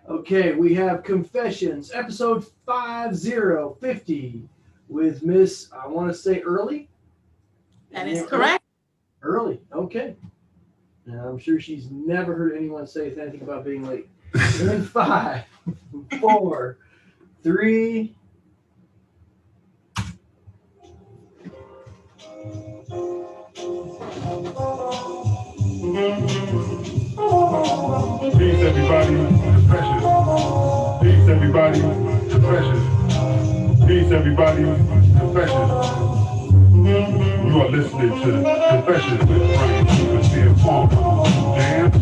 Okay, we have Confessions, episode 50, with Miss, I want to say Earley. That is correct. Early, okay. Now, I'm sure she's never heard anyone say anything about being late. In 5, 4, 3. Peace, everybody. Confessions. Peace, everybody. Confessions. Peace, everybody. Confessions. You are listening to Confessions with Brian T. Bethea on Jams.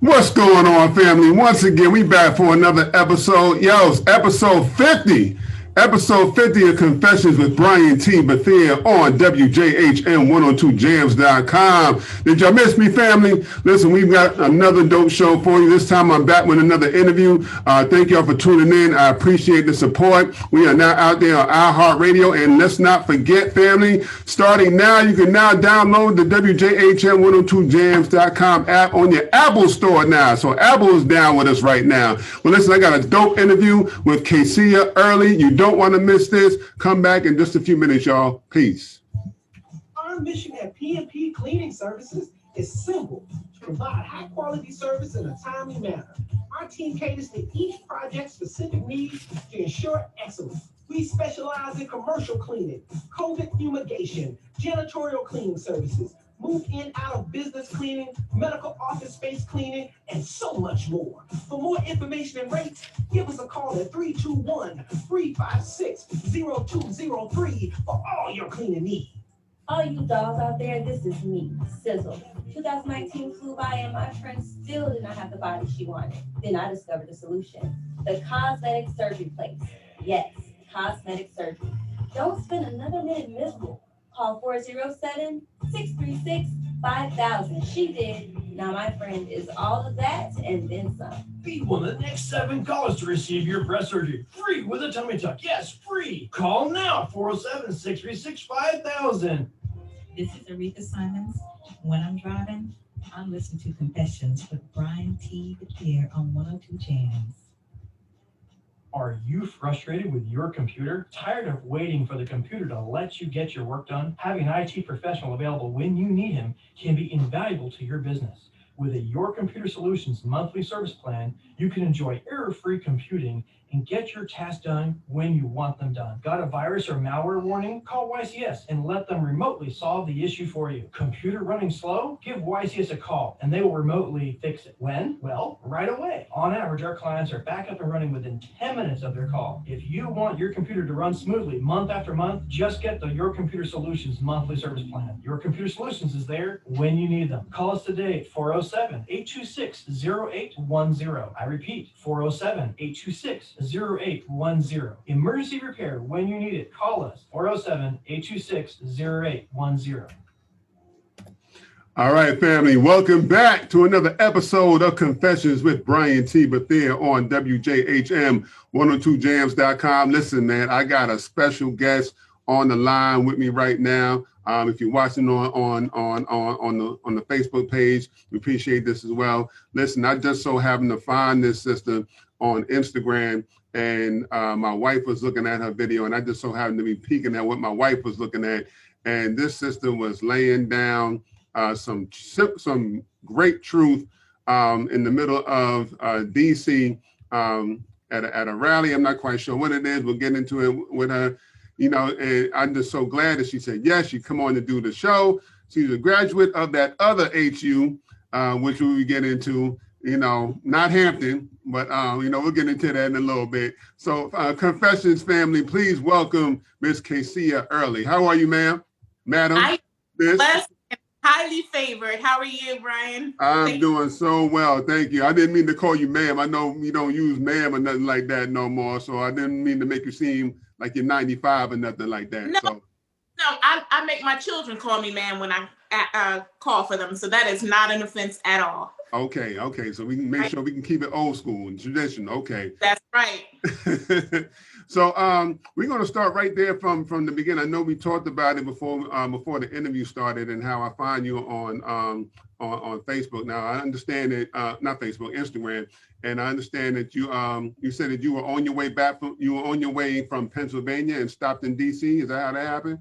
What's going on, family? Once again, we back for another episode. Yo, it's episode 50. Episode 50 of Confessions with Brian T. Bethea on WJHM102jams.com. Did y'all miss me, family? Listen, we've got another dope show for you. This time I'm back with another interview. Thank y'all for tuning in. I appreciate the support. We are now out there on iHeartRadio. And let's not forget, family, starting now, you can now download the WJHM102jams.com app on your Apple store now. So Apple is down with us right now. Well, listen, I got a dope interview with Kaysia Earley. You don't want to miss this. Come back in just a few minutes, y'all. Peace. Our mission at P&P Cleaning Services is simple: to provide high-quality service in a timely manner. Our team caters to each project's specific needs to ensure excellence. We specialize in commercial cleaning, COVID fumigation, janitorial cleaning services, move in out of business cleaning, medical office space cleaning, and so much more. For more information and rates, give us a call at 321-356-0203 for all your cleaning needs. All you dolls out there, this is me, Sizzle. 2019 flew by and my friend still did not have the body she wanted. Then I discovered a solution: the cosmetic surgery place. Yes, cosmetic surgery. Don't spend another minute miserable. Call 407-636-5000. She did. Now my friend is all of that and then some. Be one of the next 7 callers to receive your breast surgery free with a tummy tuck. Yes, free. Call now, 407-636-5000. This is Aretha Simons. When I'm driving, I listen to Confessions with Brian T. Bethea on 102 Jams. Are you frustrated with your computer? Tired of waiting for the computer to let you get your work done? Having an IT professional available when you need him can be invaluable to your business. With a Your Computer Solutions monthly service plan, you can enjoy error-free computing and get your tasks done when you want them done. Got a virus or malware warning? Call YCS and let them remotely solve the issue for you. Computer running slow? Give YCS a call and they will remotely fix it. When? Well, right away. On average, our clients are back up and running within 10 minutes of their call. If you want your computer to run smoothly month after month, just get the Your Computer Solutions monthly service plan. Your Computer Solutions is there when you need them. Call us today at 407-826-0810. I repeat, 407-826-0810. Emergency repair when you need it. Call us, 407-826-0810. All right, family. Welcome back to another episode of Confessions with Brian T. Bethea on WJHM102jams.com. Listen, man, I got a special guest on the line with me right now. If you're watching on the Facebook page, we appreciate this as well. Listen, I just so happened to find this sister on Instagram, and my wife was looking at her video, and I just so happened to be peeking at what my wife was looking at, and this sister was laying down some great truth in the middle of DC at a rally. I'm not quite sure what it is. We'll get into it with her. You know, and I'm just so glad that she said yes, she come on to do the show. She's a graduate of that other HU, which we will get into, you know, not Hampton, but, you know, we'll get into that in a little bit. So Confessions family, please welcome Miss Kaysia Earley. How are you, ma'am? Madam? I'm blessed and highly favored. How are you, Brian? I'm doing so well, thank you. I didn't mean to call you ma'am. I know you don't use ma'am or nothing like that no more, so I didn't mean to make you seem like you're 95 or nothing like that. No, I make my children call me ma'am when I call for them. So that is not an offense at all. Okay, okay. So we can make sure we can keep it old school and tradition. Okay. That's right. So we're going to start right there from the beginning. I know we talked about it before the interview started and how I find you on Facebook. Now I understand that not Facebook, Instagram, and I understand that you said that you were on your way from Pennsylvania and stopped in DC. Is that how that happened?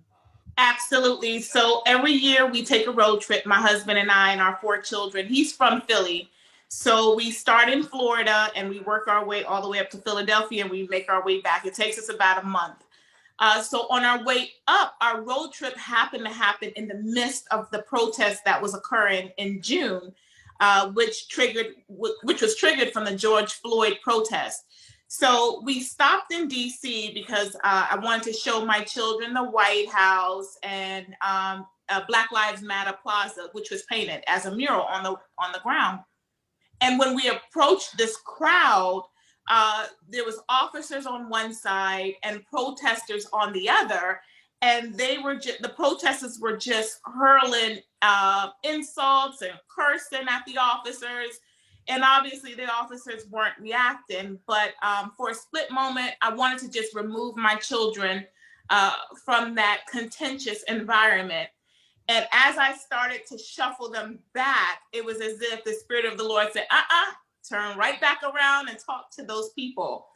Absolutely. So every year we take a road trip, my husband and I and our 4 children. He's from Philly. So we start in Florida and we work our way all the way up to Philadelphia and we make our way back. It takes us about a month. So on our way up, our road trip happened to happen in the midst of the protest that was occurring in June, which was triggered from the George Floyd protest. So we stopped in DC because I wanted to show my children the White House and Black Lives Matter Plaza, which was painted as a mural on the ground. And when we approached this crowd, there was officers on one side and protesters on the other, and the protesters were just hurling insults and cursing at the officers. And obviously the officers weren't reacting, but for a split moment, I wanted to just remove my children from that contentious environment. And as I started to shuffle them back, it was as if the Spirit of the Lord said, turn right back around and talk to those people.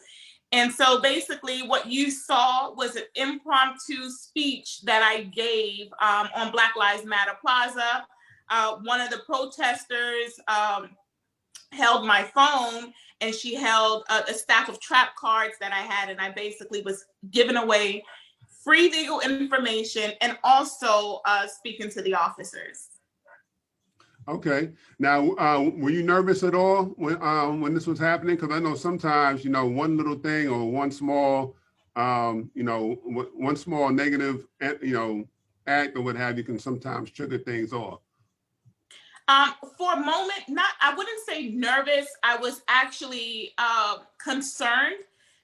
And so basically what you saw was an impromptu speech that I gave on Black Lives Matter Plaza. One of the protesters held my phone and she held a stack of T.R.A.P. cards that I had, and I basically was giving away free legal information and also speaking to the officers. Okay. Now, were you nervous at all when this was happening? Because I know sometimes, one little thing or one small, one small negative, act or what have you can sometimes trigger things off. For a moment, I wouldn't say nervous. I was actually concerned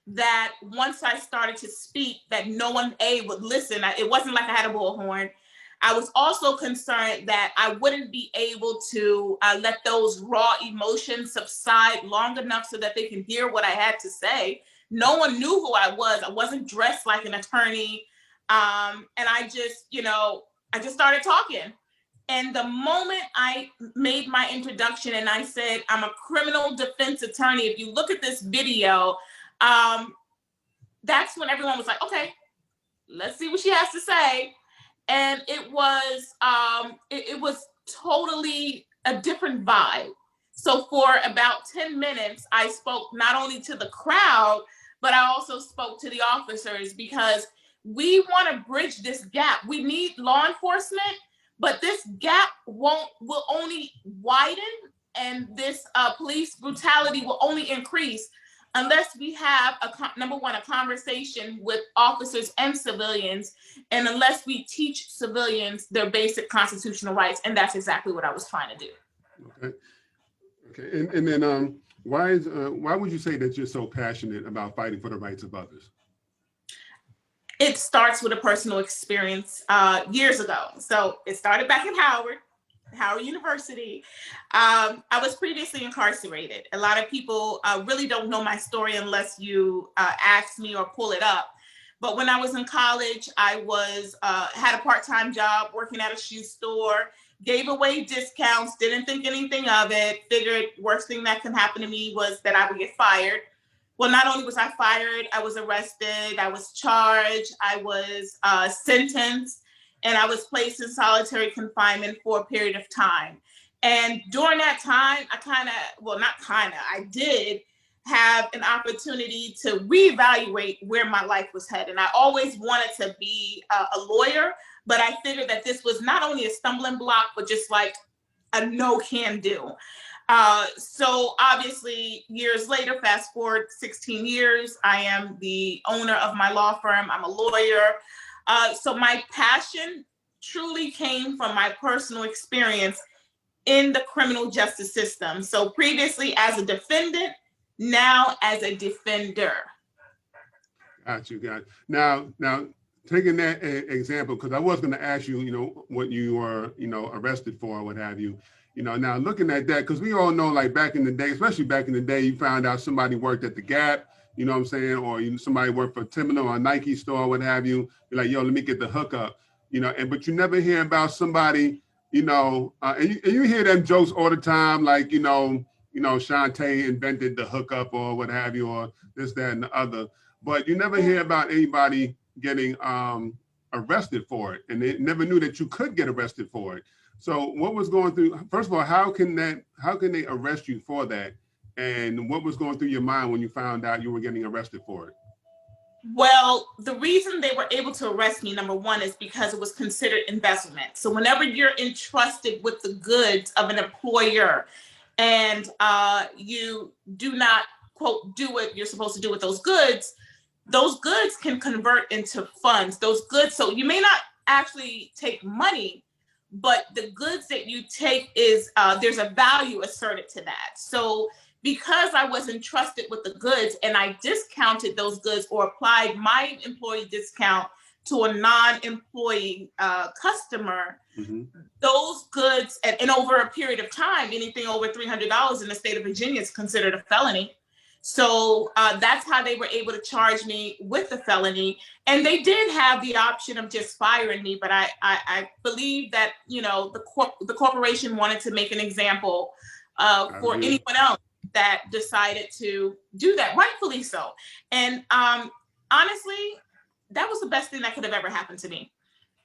that once I started to speak, that no one would listen. It wasn't like I had a bullhorn. I was also concerned that I wouldn't be able to let those raw emotions subside long enough so that they can hear what I had to say. No one knew who I was. I wasn't dressed like an attorney. And I just started talking. And the moment I made my introduction and I said, I'm a criminal defense attorney, if you look at this video, that's when everyone was like, okay, let's see what she has to say. And it was totally a different vibe. So for about 10 minutes, I spoke not only to the crowd, but I also spoke to the officers because we want to bridge this gap. We need law enforcement, but this gap will only widen, and this police brutality will only increase unless we have number one, a conversation with officers and civilians, and unless we teach civilians their basic constitutional rights. And that's exactly what I was trying to do. Okay. And then why would you say that you're so passionate about fighting for the rights of others? It starts with a personal experience years ago. So it started back at Howard University. I was previously incarcerated. A lot of people really don't know my story unless you ask me or pull it up. But when I was in college, I had a part-time job working at a shoe store, gave away discounts, didn't think anything of it, figured worst thing that can happen to me was that I would get fired. Well, not only was I fired, I was arrested, I was charged, I was sentenced, and I was placed in solitary confinement for a period of time. And during that time, I did have an opportunity to reevaluate where my life was headed. And I always wanted to be a lawyer, but I figured that this was not only a stumbling block, but just like a no can do. So obviously years later, fast forward 16 years, I am the owner of my law firm. I'm a lawyer. So my passion truly came from my personal experience in the criminal justice system. So previously as a defendant, now as a defender. Got you. Now, taking that example, because I was going to ask you, what you were, arrested for or what have you. Now looking at that, because we all know, like back in the day, especially back in the day, you found out somebody worked at the Gap, you know what I'm saying, or somebody worked for Timberland or a Nike store, what have you. You're like, yo, let me get the hookup, but you never hear about somebody, and you hear them jokes all the time, like, Shantae invented the hookup or what have you, or this, that, and the other. But you never hear about anybody getting arrested for it, and they never knew that you could get arrested for it. So what was going through, first of all, how can they arrest you for that? And what was going through your mind when you found out you were getting arrested for it? Well, the reason they were able to arrest me, number one, is because it was considered embezzlement. So whenever you're entrusted with the goods of an employer and you do not, quote, do what you're supposed to do with those goods can convert into funds. Those goods, so you may not actually take money, but the goods that you take is, there's a value asserted to that. So because I was entrusted with the goods and I discounted those goods or applied my employee discount to a non-employee customer, those goods, and over a period of time, anything over $300 in the state of Virginia is considered a felony. So that's how they were able to charge me with the felony. And they did have the option of just firing me, but I believe that, the corporation wanted to make an example for anyone else that decided to do that, rightfully so. And honestly, that was the best thing that could have ever happened to me,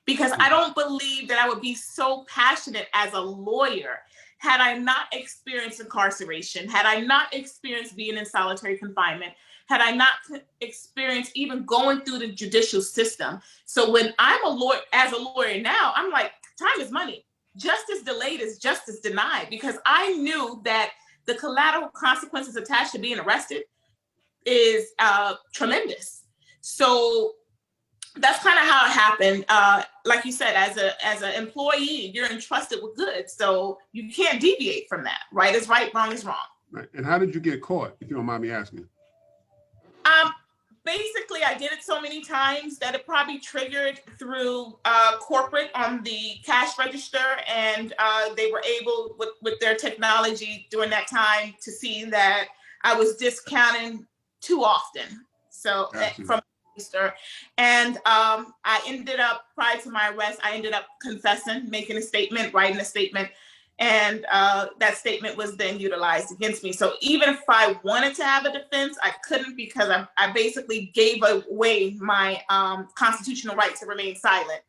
because I don't believe that I would be so passionate as a lawyer had I not experienced incarceration, had I not experienced being in solitary confinement, had I not experienced even going through the judicial system. So when I'm a lawyer, as a lawyer now, I'm like, time is money. Justice delayed is justice denied, because I knew that the collateral consequences attached to being arrested is tremendous. So that's kind of how it happened. Like you said, as an employee, you're entrusted with goods, so you can't deviate from that. Right is right, wrong is wrong. Right. And how did you get caught, if you don't mind me asking? Basically, I did it so many times that it probably triggered through corporate on the cash register, and they were able, with their technology during that time, to see that I was discounting too often. So from register, and I ended up, prior to my arrest, I ended up confessing, making a statement, writing a statement. And that statement was then utilized against me. So even if I wanted to have a defense, I couldn't, because I basically gave away my constitutional right to remain silent.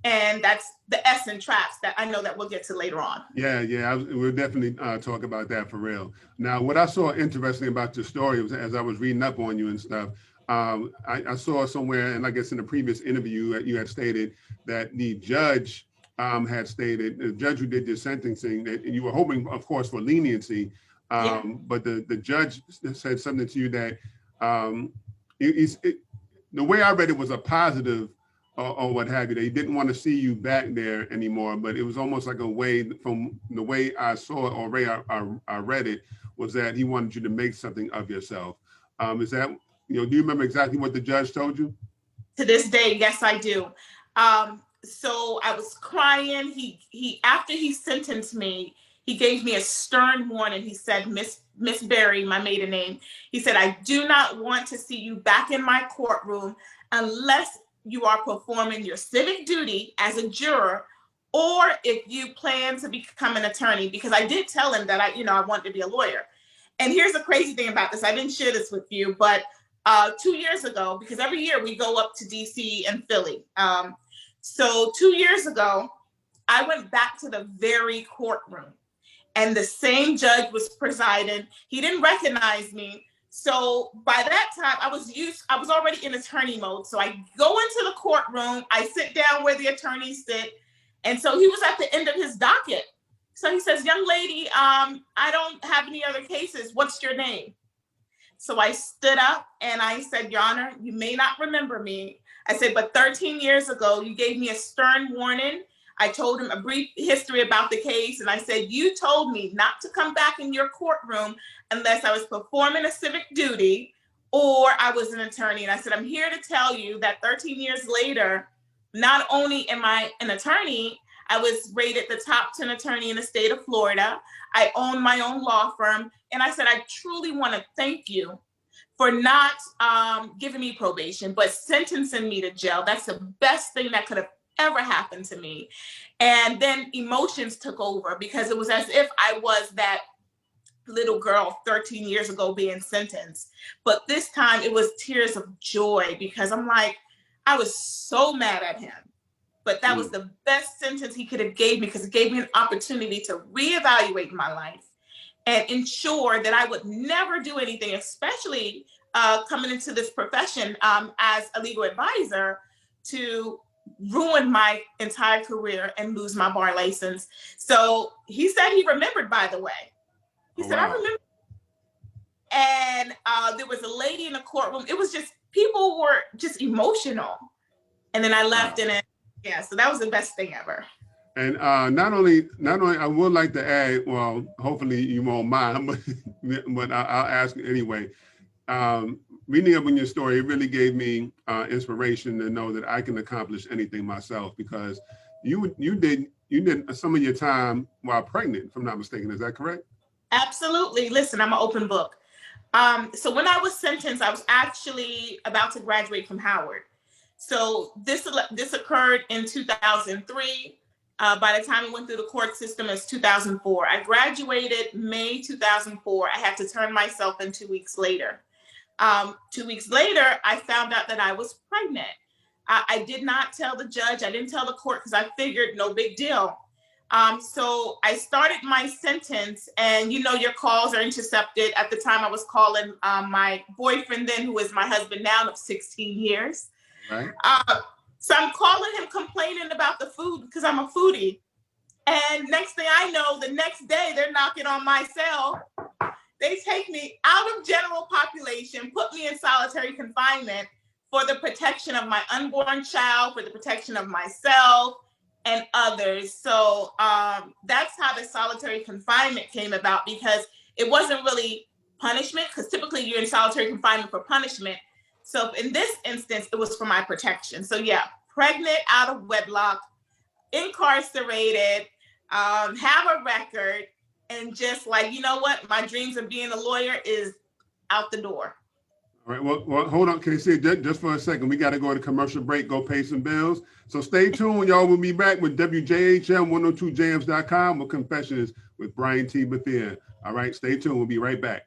And that's the S in T.R.A.P.S that I know that we'll get to later on. Yeah, we'll definitely talk about that for real. Now, what I saw interesting about your story was, as I was reading up on you and stuff, I saw somewhere, and I guess in the previous interview, you had stated that the judge had stated, the judge who did your sentencing, that you were hoping, of course, for leniency, but the judge said something to you that the way I read it was a positive or what have you. They didn't want to see you back there anymore, but it was almost like a way, from the way I saw it, or way I read it, was that he wanted you to make something of yourself. Is that, do you remember exactly what the judge told you? To this day, yes, I do. So I was crying. He after he sentenced me, he gave me a stern warning. He said, Miss Berry, my maiden name, he said, I do not want to see you back in my courtroom unless you are performing your civic duty as a juror, or if you plan to become an attorney, because I did tell him that I wanted to be a lawyer. And here's the crazy thing about this. I didn't share this with you, but 2 years ago, because every year we go up to DC and Philly. So 2 years ago, I went back to the very courtroom, and the same judge was presiding. He didn't recognize me. So by that time, I was already in attorney mode. So I go into the courtroom, I sit down where the attorneys sit. And so he was at the end of his docket. So he says, young lady, I don't have any other cases. What's your name? So I stood up and I said, Your Honor, you may not remember me. I said, but 13 years ago, you gave me a stern warning. I told him a brief history about the case. And I said, you told me not to come back in your courtroom unless I was performing a civic duty, or I was an attorney. And I said, I'm here to tell you that 13 years later, not only am I an attorney, I was rated the top 10 attorney in the state of Florida. I own my own law firm. And I said, I truly want to thank you for not giving me probation, but sentencing me to jail. That's the best thing that could have ever happened to me. And then emotions took over because it was as if I was that little girl 13 years ago being sentenced. But this time it was tears of joy because I'm like, I was so mad at him. But that was the best sentence he could have gave me because it gave me an opportunity to reevaluate my life and ensure that I would never do anything, especially coming into this profession as a legal advisor, to ruin my entire career and lose my bar license. So he said he remembered, by the way. He said, I remember. And there was a lady in the courtroom. It was just, people were just emotional. And then I left and yeah, so that was the best thing ever. And not only, I would like to add, well, hopefully you won't mind, but I'll ask anyway. Reading up on your story, it really gave me inspiration to know that I can accomplish anything myself because you did some of your time while pregnant, if I'm not mistaken. Is that correct? Absolutely. Listen, I'm an open book. So when I was sentenced, I was actually about to graduate from Howard. So this occurred in 2003. By the time I went through the court system, it's 2004. I graduated May 2004. I had to turn myself in 2 weeks later. 2 weeks later, I found out that I was pregnant. I did not tell the judge. I didn't tell the court because I figured no big deal. So I started my sentence, and you know your calls are intercepted. At the time, I was calling my boyfriend then, who is my husband now of 16 years. Right. So I'm calling him complaining about the food because I'm a foodie. And next thing I know, the next day they're knocking on my cell. They take me out of general population, put me in solitary confinement for the protection of my unborn child, for the protection of myself and others. So that's how the solitary confinement came about, because it wasn't really punishment, because typically you're in solitary confinement for punishment. So in this instance, it was for my protection. So yeah, pregnant, out of wedlock, incarcerated, have a record, and just like, you know what, my dreams of being a lawyer is out the door. All right, well hold on, Kaysia, just for a second. We got to go to commercial break, go pay some bills. So stay tuned, y'all. We'll be back with WJHM102jams.com with Confessions with Brian T. Bethea. All right, stay tuned. We'll be right back.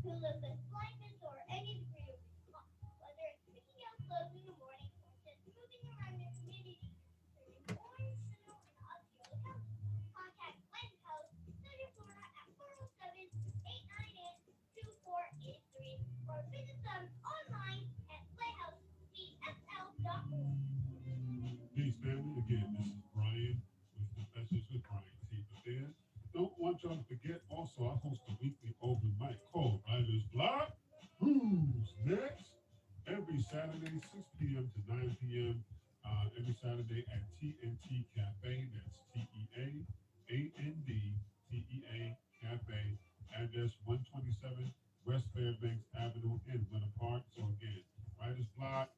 Who live with blindness or any degree of response, whether it's picking out clothes in the morning or just moving around your community, serving orange, snow, and Osceola County. Contact Lighthouse Central Florida at 407-898-2483 or visit them online at lighthousecfl.org. Peace, family. Again, this is Brian with Confessions with Brian T. Bethea. Don't want y'all to forget, also, I host a weekly open mic called Writer's Block. Who's next? Every Saturday, 6 p.m. to 9 p.m. Every Saturday at TNT Cafe. That's TEANDTEA Cafe. Address 127 West Fairbanks Avenue in Winter Park. So again, Writer's Block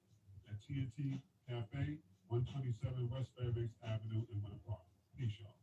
at TNT Cafe, 127 West Fairbanks Avenue in Winter Park. Peace, y'all.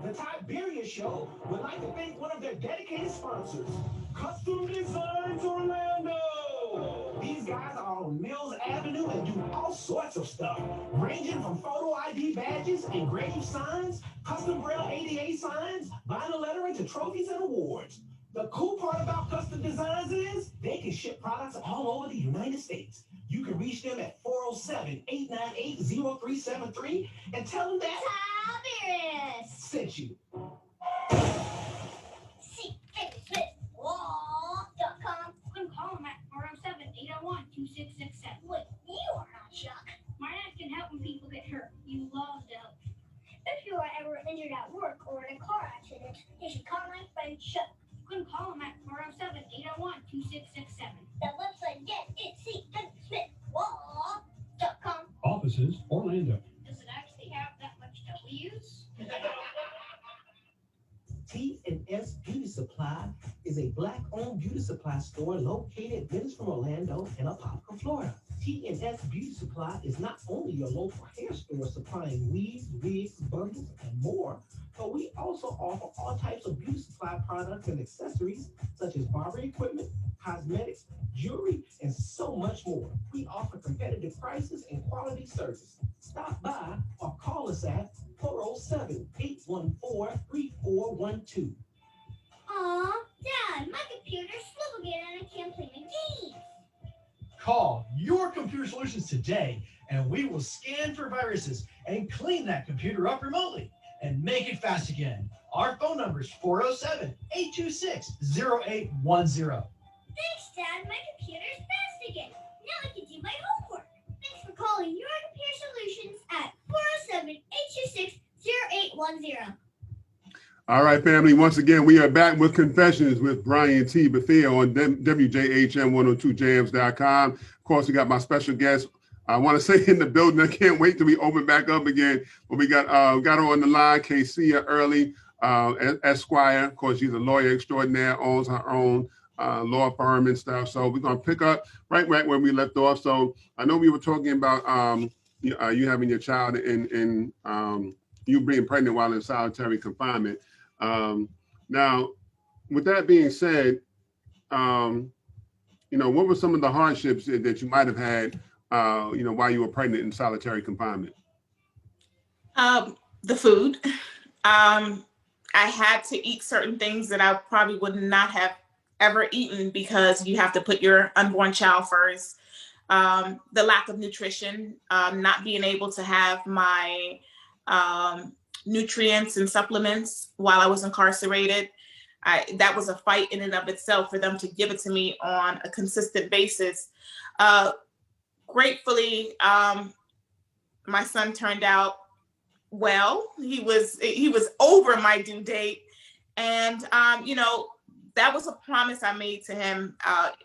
The T.R.A.P.S Show would like to thank one of their dedicated sponsors, Custom Designs Orlando. These guys are on Mills Avenue and do all sorts of stuff, ranging from photo ID badges, engraved signs, custom braille ADA signs, vinyl lettering to trophies and awards. The cool part about Custom Designs is they can ship products all over the United States. You can reach them at 407-898-0373 and tell them that T.R.A.P.S sent you. CKSmithLaw.com. Couldn't call them at 407-801-2667. Wait, you are not Chuck. My dad can help when people get hurt. You love to help. If you are ever injured at work or in a car accident, you should call my friend Chuck. Couldn't call him at 407-801-2667. The website again is CKSmithLaw.com. Offices or Supply is a Black-owned beauty supply store located minutes from Orlando in Apopka, Florida. T&S Beauty Supply is not only your local hair store supplying weaves, wigs, bundles, and more, but we also offer all types of beauty supply products and accessories such as barber equipment, cosmetics, jewelry, and so much more. We offer competitive prices and quality service. Stop by or call us at 407-814-3412. Aw, Dad, my computer's slow again and I can't play my games. Call Your Computer Solutions today, and we will scan for viruses and clean that computer up remotely and make it fast again. Our phone number is 407-826-0810. Thanks, Dad, my computer's fast again. Now I can do my homework. Thanks for calling Your Computer Solutions at 407-826-0810. All right, family. Once again, we are back with Confessions with Brian T. Bethea on WJHM102jams.com. Of course, we got my special guest. I want to say in the building. I can't wait till we open back up again. But we got her on the line, Kaysia Earley, Esquire. Of course, she's a lawyer extraordinaire, owns her own law firm and stuff. So we're going to pick up right where we left off. So I know we were talking about you having your child in you being pregnant while in solitary confinement. Now, with that being said, what were some of the hardships that you might have had, while you were pregnant in solitary confinement? The food. I had to eat certain things that I probably would not have ever eaten because you have to put your unborn child first. The lack of nutrition, not being able to have my nutrients and supplements while I was incarcerated. That was a fight in and of itself for them to give it to me on a consistent basis. Gratefully, my son turned out well. He was over my due date. And, that was a promise I made to him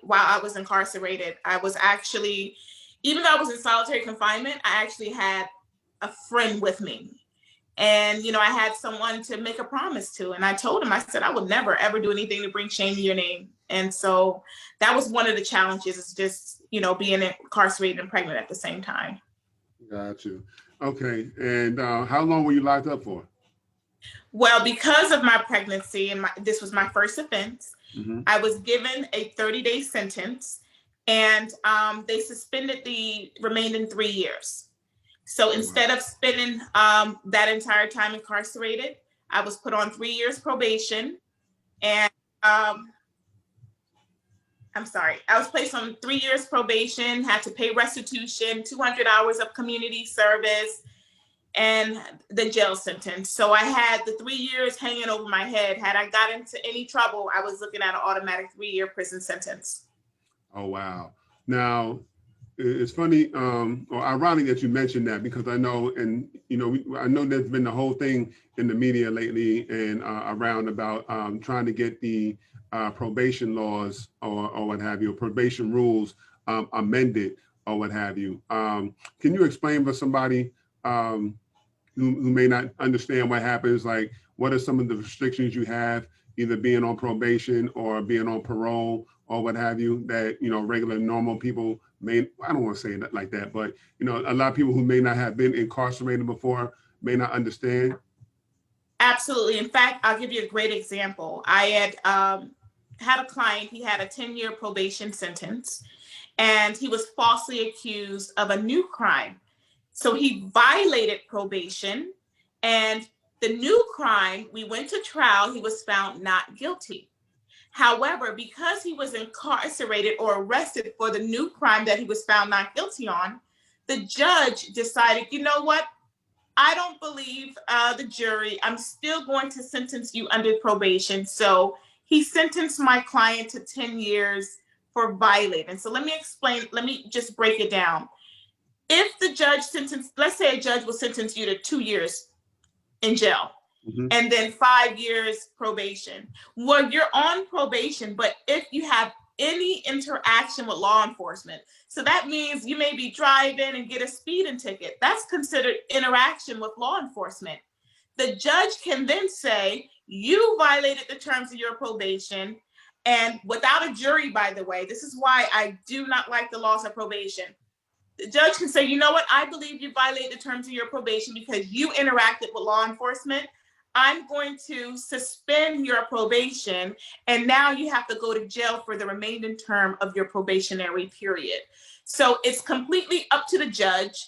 while I was incarcerated. I was actually, even though I was in solitary confinement, I actually had a friend with me. And, I had someone to make a promise to. And I told him, I said, I would never, ever do anything to bring shame to your name. And so that was one of the challenges, is just, being incarcerated and pregnant at the same time. Got you. Okay. And how long were you locked up for? Well, because of my pregnancy and this was my first offense, I was given a 30-day sentence, and they suspended the remaining 3 years. So instead of spending that entire time incarcerated, I was put on 3 years probation, and I was placed on 3 years probation, had to pay restitution, 200 hours of community service, and the jail sentence. So I had the 3 years hanging over my head. Had I got into any trouble, I was looking at an automatic 3-year prison sentence. Oh, wow. Now, it's funny or ironic that you mentioned that, because I know, and I know there's been the whole thing in the media lately and around about trying to get the probation laws or what have you, probation rules amended or what have you. Can you explain for somebody who may not understand what happens? Like, what are some of the restrictions you have, either being on probation or being on parole or what have you, that, regular, normal people may, I don't want to say that like that, but, a lot of people who may not have been incarcerated before may not understand? Absolutely. In fact, I'll give you a great example. I had a client, he had a 10-year probation sentence, and he was falsely accused of a new crime. So he violated probation, and the new crime, we went to trial, he was found not guilty. However, because he was incarcerated or arrested for the new crime that he was found not guilty on, the judge decided, you know what? I don't believe the jury. I'm still going to sentence you under probation. So he sentenced my client to 10 years for violating. So let me explain. Let me just break it down. If the judge sentenced, let's say a judge will sentence you to 2 years in jail, and then 5 years probation. Well, you're on probation, but if you have any interaction with law enforcement, so that means you may be driving and get a speeding ticket, that's considered interaction with law enforcement. The judge can then say, You violated the terms of your probation, and without a jury, by the way, this is why I do not like the loss of probation. The judge can say, you know what, I believe you violated the terms of your probation because you interacted with law enforcement. I'm going to suspend your probation, and now you have to go to jail for the remaining term of your probationary period. So it's completely up to the judge.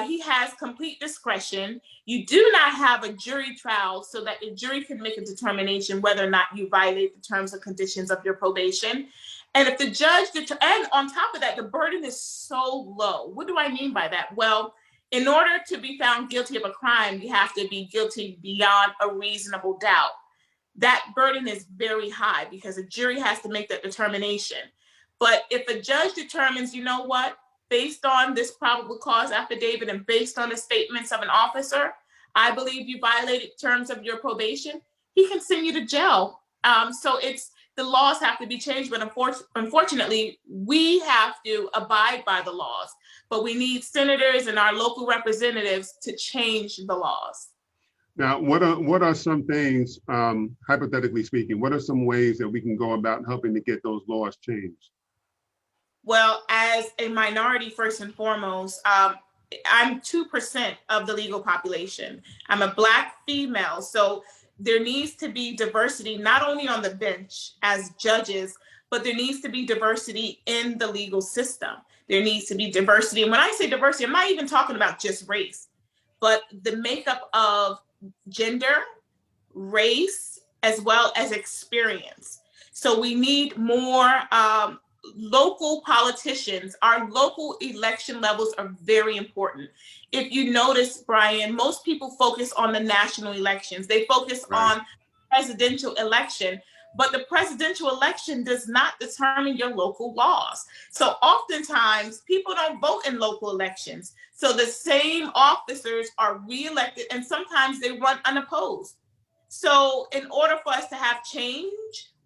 He has complete discretion. You do not have a jury trial so that the jury can make a determination whether or not you violate the terms and conditions of your probation. And if the judge, and on top of that, the burden is so low. What do I mean by that? Well, in order to be found guilty of a crime, you have to be guilty beyond a reasonable doubt. That burden is very high because a jury has to make that determination. But if a judge determines, you know what, based on this probable cause affidavit and based on the statements of an officer, I believe you violated terms of your probation, he can send you to jail. So the laws have to be changed, but unfortunately, we have to abide by the laws. But we need senators and our local representatives to change the laws. Now, what are some things, hypothetically speaking, what are some ways that we can go about helping to get those laws changed? Well, as a minority, first and foremost, I'm 2% of the legal population. I'm a Black female, so there needs to be diversity, not only on the bench as judges, but there needs to be diversity in the legal system. There needs to be diversity. And when I say diversity, I'm not even talking about just race, but the makeup of gender, race, as well as experience. So we need more local politicians. Our local election levels are very important. If you notice, Brian, most people focus on the national elections. They focus on presidential election, but the presidential election does not determine your local laws. So oftentimes people don't vote in local elections. So the same officers are reelected and sometimes they run unopposed. So in order for us to have change,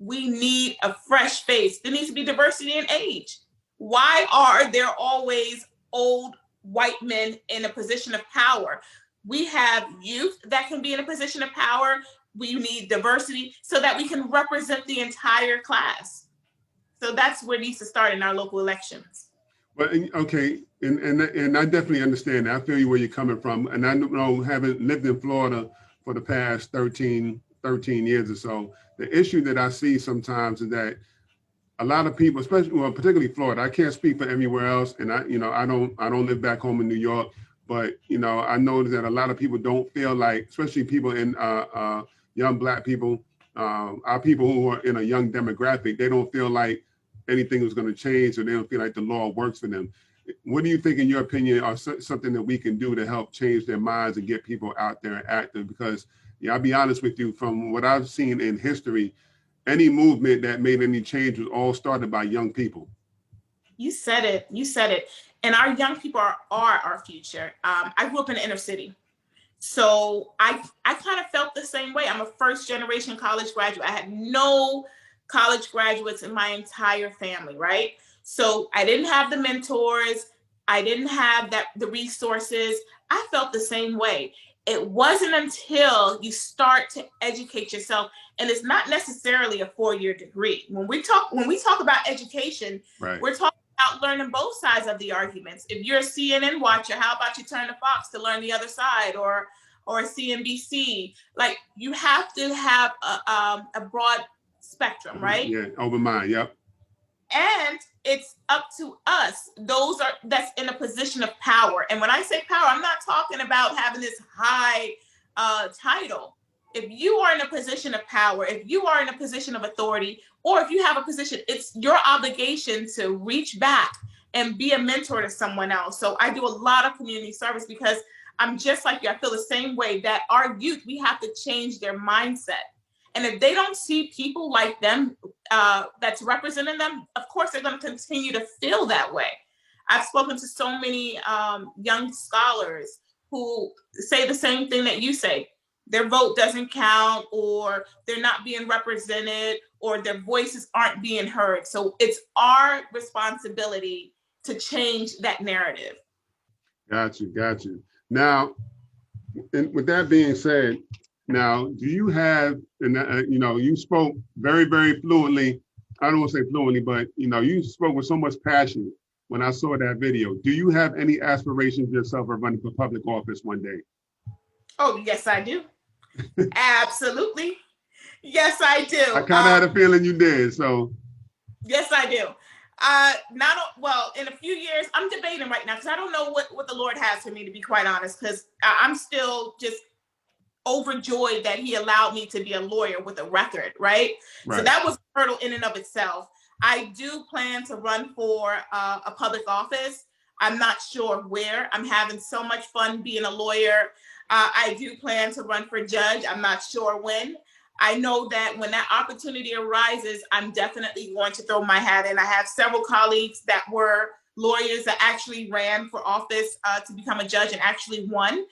we need a fresh face. There needs to be diversity in age. Why are there always old white men in a position of power? We have youth that can be in a position of power. We need diversity so that we can represent the entire class. So that's where it needs to start in our local elections. But okay, and I definitely understand that. I feel you where you're coming from. And I know, having lived in Florida for the past 13 years or so, the issue that I see sometimes is that a lot of people, particularly Florida, I can't speak for everywhere else, and I don't live back home in New York, but I noticed that a lot of people don't feel like, especially people in young Black people, our people who are in a young demographic, they don't feel like anything is going to change, or they don't feel like the law works for them. What do you think, in your opinion, are something that we can do to help change their minds and get people out there and active? Because I'll be honest with you, from what I've seen in history, any movement that made any change was all started by young people. You said it. And our young people are our future. I grew up in the inner city. So I kind of felt the same way. I'm a first generation college graduate. I had no college graduates in my entire family, right? So I didn't have the mentors. I didn't have the resources. I felt the same way. It wasn't until you start to educate yourself, and it's not necessarily a 4-year degree. When we talk about education, we're talking about learning both sides of the arguments. If you're a CNN watcher, how about you turn to Fox to learn the other side, or CNBC? Like, you have to have a broad spectrum, right? Yeah, open mind. Yep. And it's up to us, that's in a position of power. And when I say power, I'm not talking about having this high title. If you are in a position of power, if you are in a position of authority, or if you have a position, it's your obligation to reach back and be a mentor to someone else. So I do a lot of community service because I'm just like you. I feel the same way that our youth, we have to change their mindset. And if they don't see people like them that's representing them, of course, they're going to continue to feel that way. I've spoken to so many young scholars who say the same thing that you say. Their vote doesn't count, or they're not being represented, or their voices aren't being heard. So it's our responsibility to change that narrative. Got you. Now, with that being said, Now, do you have, and you know, you spoke very, very fluently. I don't want to say fluently, but you know, you spoke with so much passion when I saw that video. Do you have any aspirations yourself of running for public office one day? Oh, yes, I do. Absolutely. Yes, I do. I kind of had a feeling you did. So yes, I do. Well, in a few years, I'm debating right now because I don't know what the Lord has for me, to be quite honest, because I'm still just overjoyed that he allowed me to be a lawyer with a record, right? So that was a hurdle in and of itself. I do plan to run for a public office. I'm not sure where. I'm having so much fun being a lawyer. I do plan to run for judge. I'm not sure when. I know that when that opportunity arises, I'm definitely going to throw my hat in. I have several colleagues that were lawyers that actually ran for office to become a judge and actually won.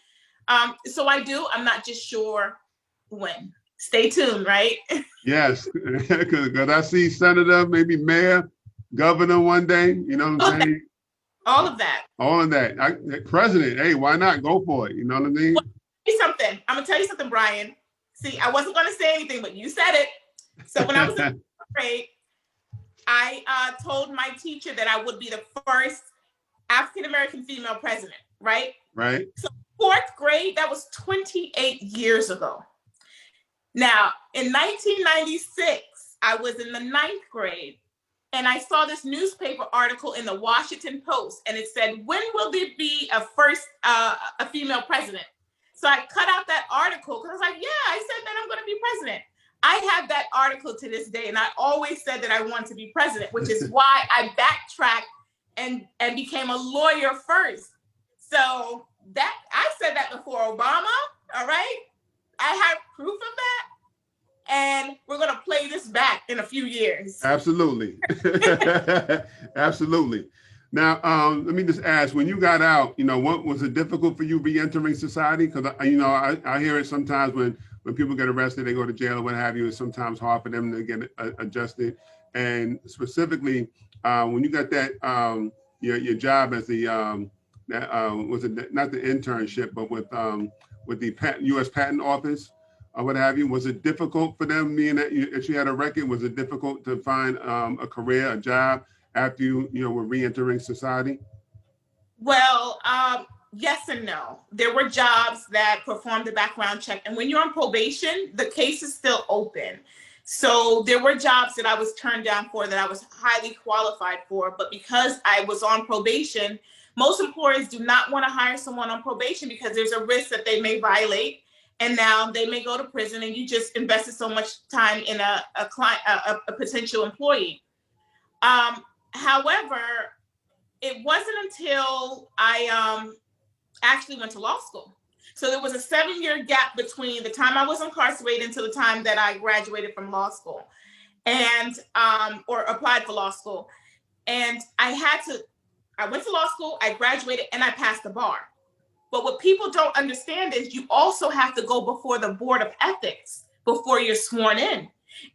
So I do. I'm not just sure when. Stay tuned, right? yes, because I see senator, maybe mayor, governor one day. You know what I'm saying? All of that. All of that. President. Hey, why not go for it? You know what I mean? Well, I'm gonna tell you something, Brian. See, I wasn't gonna say anything, but you said it. So when I was in fourth grade, I told my teacher that I would be the first African-American female president, right? Right. So fourth grade, that was 28 years ago. Now, in 1996, I was in the 9th grade, and I saw this newspaper article in the Washington Post, and it said, when will there be a female president? So I cut out that article because I was like, yeah, I said that I'm going to be president. I have that article to this day, and I always said that I want to be president, which is why I backtracked and became a lawyer first. So that I said that before Obama, all right? I have proof of that, and we're going to play this back in a few years. Absolutely. Absolutely. Now, let me just ask, when you got out, you know, what was it difficult for you re-entering society? Because, you know, I hear it sometimes when people get arrested, they go to jail or what have you. It's sometimes hard for them to get adjusted. And specifically, when you got that, your job as the, was it not the internship, but with the U.S. Patent Office or what have you, was it difficult for them, being that you had a record? Was it difficult to find a career, a job after you were re-entering society? Well, yes and no. There were jobs that performed the background check, and when you're on probation, the case is still open. So there were jobs that I was turned down for that I was highly qualified for, but because I was on probation, most employers do not want to hire someone on probation because there's a risk that they may violate, and now they may go to prison, and you just invested so much time in a potential employee. However, it wasn't until I actually went to law school. So there was a 7-year gap between the time I was incarcerated until the time that I graduated from law school and or applied for law school. And I went to law school, I graduated, and I passed the bar. But what people don't understand is you also have to go before the Board of Ethics before you're sworn in.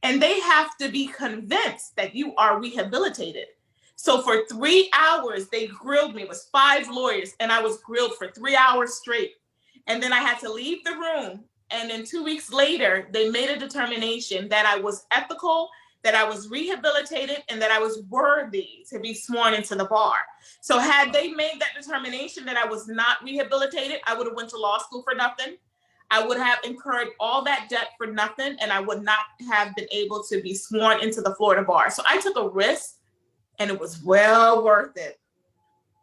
And they have to be convinced that you are rehabilitated. So for 3 hours, they grilled me. It was 5 lawyers, and I was grilled for 3 hours straight. And then I had to leave the room. And then 2 weeks later, they made a determination that I was ethical, that I was rehabilitated, and that I was worthy to be sworn into the bar. So had they made that determination that I was not rehabilitated, I would have went to law school for nothing. I would have incurred all that debt for nothing, and I would not have been able to be sworn into the Florida bar. So I took a risk, and it was well worth it.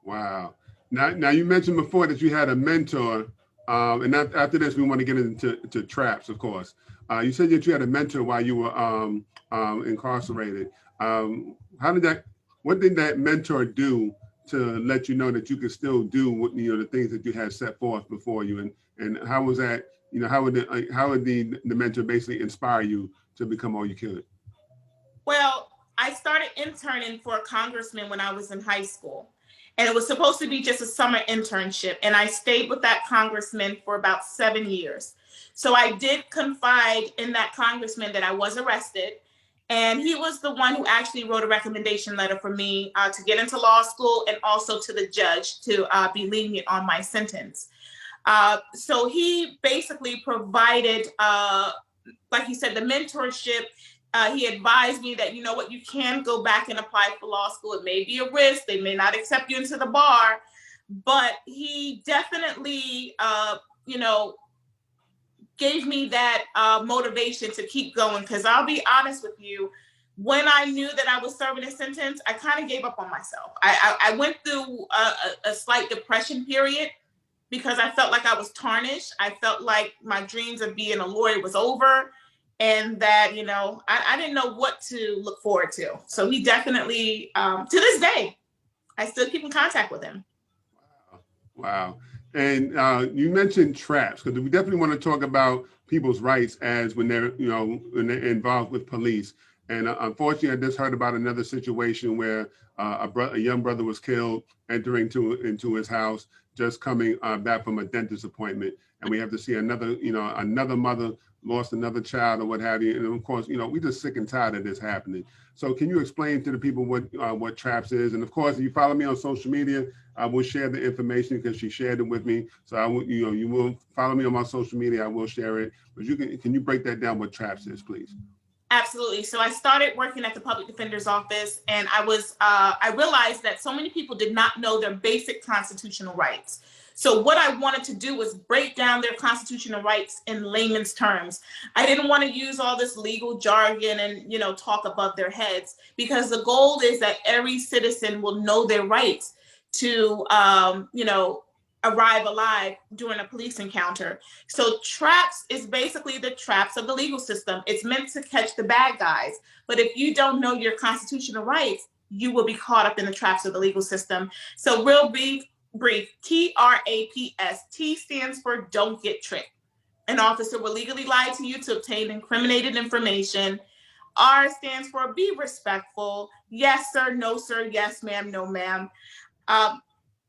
Wow. Now you mentioned before that you had a mentor, and after this, we want to get into T.R.A.P.S, of course. You said that you had a mentor while you were incarcerated. What did that mentor do to let you know that you could still do the things that you had set forth before you? And how was that, how would the mentor basically inspire you to become all you could? Well, I started interning for a congressman when I was in high school. And it was supposed to be just a summer internship. And I stayed with that congressman for about 7 years. So I did confide in that congressman that I was arrested. And he was the one who actually wrote a recommendation letter for me to get into law school, and also to the judge to be lenient on my sentence. So he basically provided, like you said, the mentorship. He advised me that, you know what, you can go back and apply for law school. It may be a risk. They may not accept you into the bar, but he definitely, gave me that motivation to keep going. Because I'll be honest with you, when I knew that I was serving a sentence, I kind of gave up on myself. I went through a slight depression period because I felt like I was tarnished. I felt like my dreams of being a lawyer was over, and that, I didn't know what to look forward to. So he definitely, to this day, I still keep in contact with him. Wow. And you mentioned traps, because we definitely want to talk about people's rights as when they're involved with police. And unfortunately, I just heard about another situation where a young brother was killed entering into his house, just coming back from a dentist appointment. And we have to see another mother lost another child or what have you. And of course, we're just sick and tired of this happening. So can you explain to the people what T.R.A.P.S is? And of course, if you follow me on social media, I will share the information because she shared it with me. So I will, you will follow me on my social media. I will share it. But can you break that down what T.R.A.P.S is, please? Absolutely. So I started working at the public defender's office, and I realized that so many people did not know their basic constitutional rights. So what I wanted to do was break down their constitutional rights in layman's terms. I didn't want to use all this legal jargon and, talk above their heads, because the goal is that every citizen will know their rights to, arrive alive during a police encounter. So T.R.A.P.S is basically the traps of the legal system. It's meant to catch the bad guys. But if you don't know your constitutional rights, you will be caught up in the traps of the legal system. So real brief, T.R.A.P.S. T stands for don't get tricked. An officer will legally lie to you to obtain incriminated information. R stands for be respectful. Yes, sir, no, sir, yes, ma'am, no, ma'am.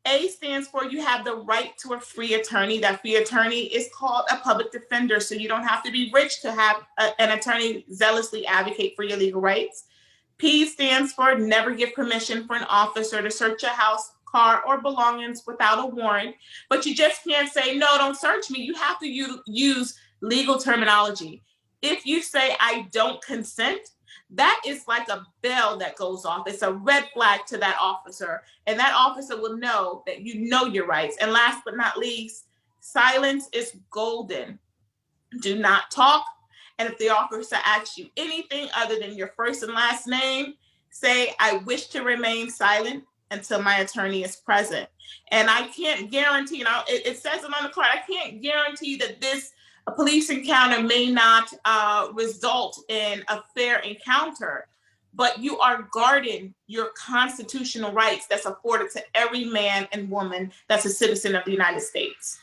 A stands for you have the right to a free attorney. That free attorney is called a public defender. So you don't have to be rich to have an attorney zealously advocate for your legal rights. P stands for never give permission for an officer to search your house, car, or belongings without a warrant. But you just can't say, no, don't search me. You have to use legal terminology. If you say, I don't consent, that is like a bell that goes off. It's a red flag to that officer, and that officer will know that you know your rights. And last but not least, silence is golden. Do not talk. And if the officer asks you anything other than your first and last name, say, I wish to remain silent until my attorney is present. And I can't guarantee, it says it on the card, I can't guarantee that this police encounter may not result in a fair encounter, but you are guarding your constitutional rights that's afforded to every man and woman that's a citizen of the United States.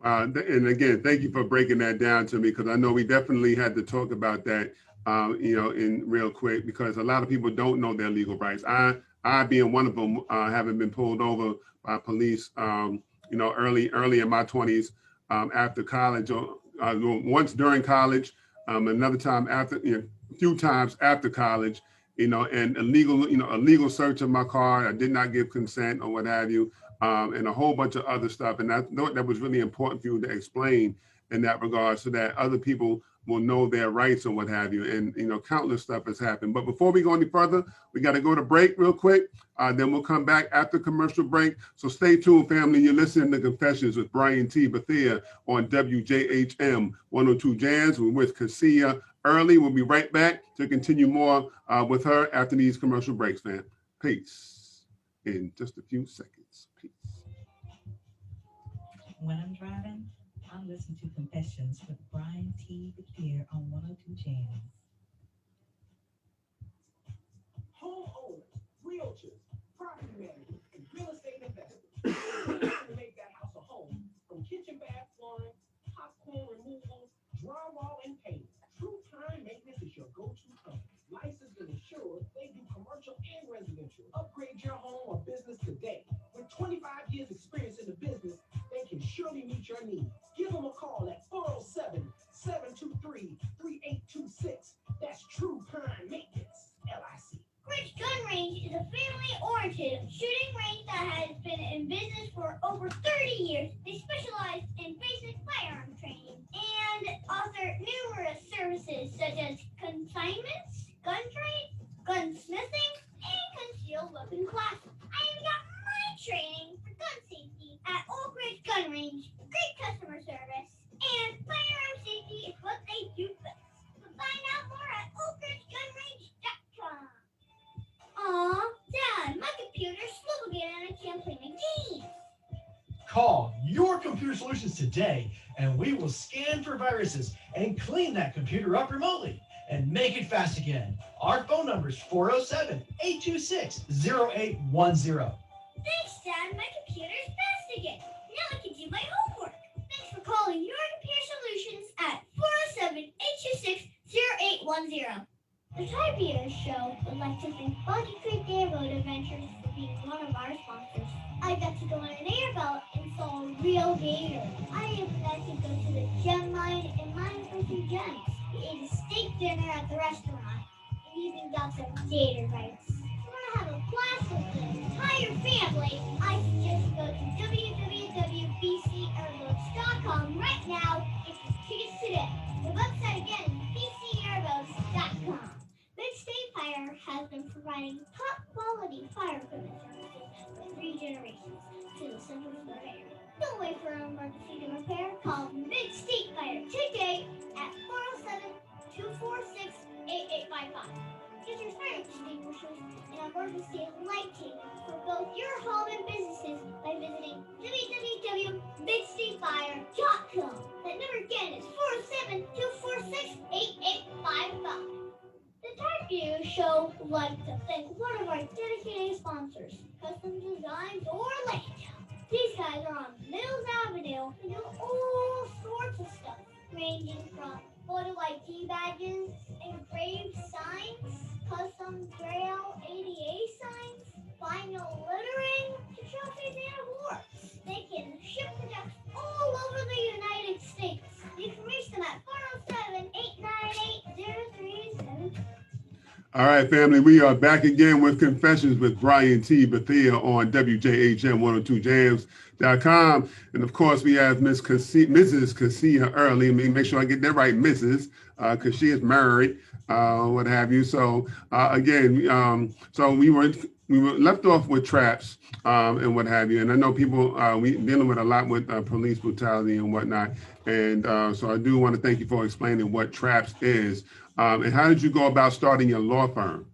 And again, thank you for breaking that down to me, because I know we definitely had to talk about that, in real quick, because a lot of people don't know their legal rights. I being one of them, having been pulled over by police, early in my 20s, after college, once during college, another time after, a few times after college, and a legal search of my car. I did not give consent or what have you. And a whole bunch of other stuff. And I thought that was really important for you to explain in that regard, so that other people will know their rights and what have you. And, countless stuff has happened. But before we go any further, we got to go to break real quick. Then we'll come back after commercial break. So stay tuned, family. You're listening to Confessions with Brian T. Bethea on WJHM 102 Jazz. We're with Kaysia Earley. We'll be right back to continue more with her after these commercial breaks, fam. Peace. In just a few seconds. Peace. When I'm driving, I listen to Confessions with Brian T. Bethea on 102 Jazz. Homeowners, realtors, property managers, and real estate investors to make that house a home. From kitchen, bath, flooring, popcorn removals, drywall, and paint, T.R.A.P.S Maintenance is your go-to company. Licensed and insured, they do commercial and residential. Upgrade your home or business today. With 25 years experience in the business, they can surely meet your needs. Give them a call at 407-723-3826. That's T.R.A.P.S Maintenance, LIC. Which gun Range is a family-oriented shooting range that has been in business for over 30 years. They specialize in basic firearm training and offer numerous services such as consignments, gun trade, gunsmithing, and concealed weapon classes. I even got my training for gun safety at Oak Ridge Gun Range. Great customer service, and firearm safety is what they do best. So find out more at oakridgegunrange.com. Aw, Dad, my computer's slow again and I can't play my games. Call Your Computer Solutions today, and we will scan for viruses and clean that computer up remotely and make it fast again. Our phone number is 407-826-0810. Thanks, Dad. My computer's fast again. Now I can do my homework. Thanks for calling Your Computer Solutions at 407-826-0810. The T.R.A.P.S show would like to thank Buggy Creek Day Road Adventures for being one of our sponsors. I got to go on an airboat and saw a real gator. I even got to go to the gem mine and mine for some gems. We ate a steak dinner at the restaurant and even got some gator bites. If you want to have a blast with the entire family, I suggest you go to www.bcairboats.com right now and get tickets today. The website again is bcairboats.com. Big State Fire has been providing top quality fire equipment services for 3 generations to the Central Florida area. Don't wait for an emergency to repair. Call Big State Fire today at 407-246-8855. Get your fire extinguishers and emergency lighting for both your home and businesses by visiting www.bigstatefire.com. That number again is 407-246-8855. The T.R.A.P.S show would like to thank one of our dedicated sponsors, Custom Designs Orlando. These guys are on Mills Avenue and do all sorts of stuff, ranging from photo ID badges, engraved signs, custom Braille ADA signs, vinyl lettering, to trophies and awards. They can ship products all over the United States. You can reach them at 407-898-0370. All right, family, we are back again with Confessions with Brian T. Bethea on WJHM102jams.com. And of course, we have Mrs. Kaysia Earley. Make sure I get that right, Mrs., because she is married, what have you. So so we were left off with traps and what have you. And I know people, we dealing with a lot with police brutality and whatnot. And so I do want to thank you for explaining what traps is. And how did you go about starting your law firm?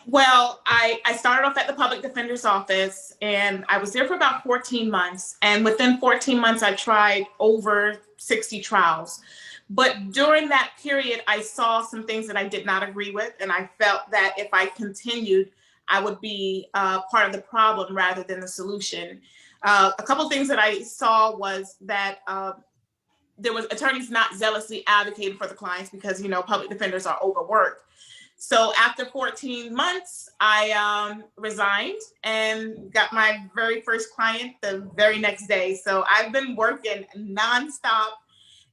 Well, I started off at the public defender's office, and I was there for about 14 months. And within 14 months, I tried over 60 trials. But during that period, I saw some things that I did not agree with. And I felt that if I continued, I would be part of the problem rather than the solution. A couple of things that I saw was that there was attorneys not zealously advocating for the clients because, you know, public defenders are overworked. So after 14 months, I resigned and got my very first client the very next day. So I've been working nonstop,